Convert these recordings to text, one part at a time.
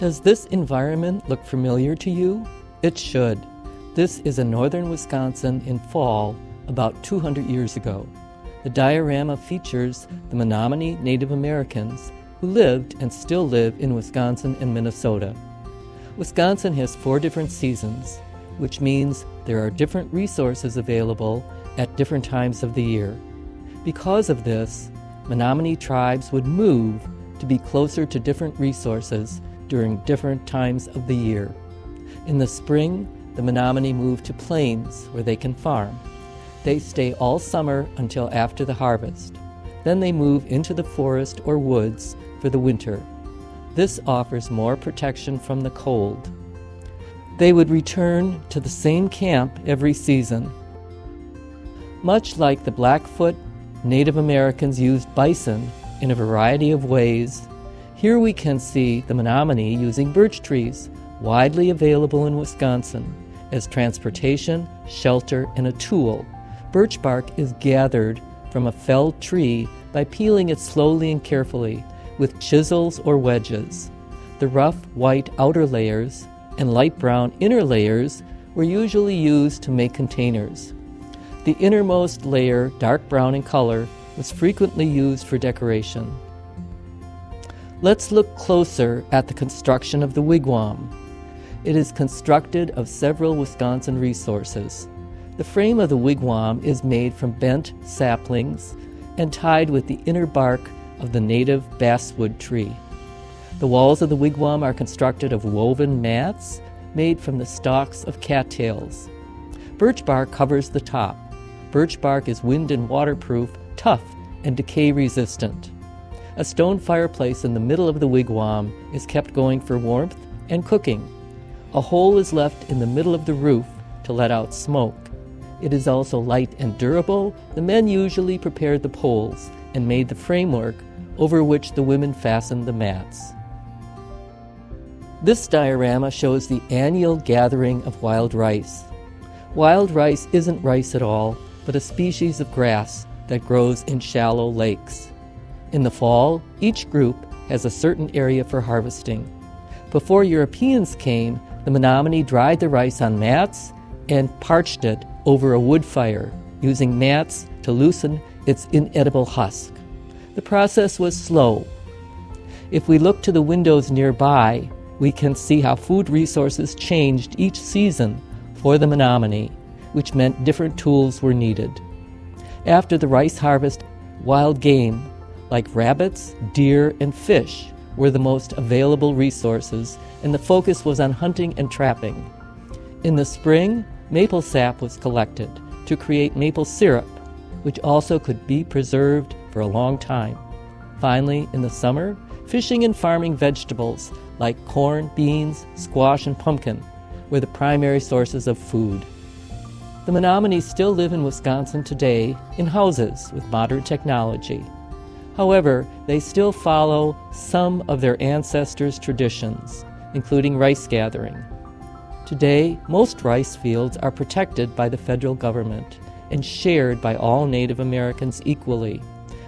Does this environment look familiar to you? It should. This is in northern Wisconsin in fall about 200 years ago. The diorama features the Menomonee Native Americans who lived and still live in Wisconsin and Minnesota. Wisconsin has 4 different seasons, which means there are different resources available at different times of the year. Because of this, Menomonee tribes would move to be closer to different resources during different times of the year. In the spring, the Menomonee move to plains where they can farm. They stay all summer until after the harvest. Then they move into the forest or woods for the winter. This offers more protection from the cold. They would return to the same camp every season. Much like the Blackfoot, Native Americans used bison in a variety of ways. Here we can see the Menomonee using birch trees, widely available in Wisconsin, as transportation, shelter, and a tool. Birch bark is gathered from a felled tree by peeling it slowly and carefully with chisels or wedges. The rough white outer layers and light brown inner layers were usually used to make containers. The innermost layer, dark brown in color, was frequently used for decoration. Let's look closer at the construction of the wigwam. It is constructed of several Wisconsin resources. The frame of the wigwam is made from bent saplings and tied with the inner bark of the native basswood tree. The walls of the wigwam are constructed of woven mats made from the stalks of cattails. Birch bark covers the top. Birch bark is wind and waterproof, tough, and decay-resistant. A stone fireplace in the middle of the wigwam is kept going for warmth and cooking. A hole is left in the middle of the roof to let out smoke. It is also light and durable. The men usually prepared the poles and made the framework over which the women fastened the mats. This diorama shows the annual gathering of wild rice. Wild rice isn't rice at all, but a species of grass that grows in shallow lakes. In the fall, each group has a certain area for harvesting. Before Europeans came, the Menomonee dried the rice on mats and parched it over a wood fire, using mats to loosen its inedible husk. The process was slow. If we look to the windows nearby, we can see how food resources changed each season for the Menomonee, which meant different tools were needed. After the rice harvest, wild game like rabbits, deer, and fish were the most available resources, and the focus was on hunting and trapping. In the spring, maple sap was collected to create maple syrup, which also could be preserved for a long time. Finally, in the summer, fishing and farming vegetables like corn, beans, squash, and pumpkin were the primary sources of food. The Menomonee still live in Wisconsin today in houses with modern technology. However, they still follow some of their ancestors' traditions, including rice gathering. Today, most rice fields are protected by the federal government and shared by all Native Americans equally,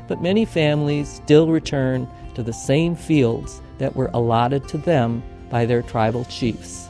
but many families still return to the same fields that were allotted to them by their tribal chiefs.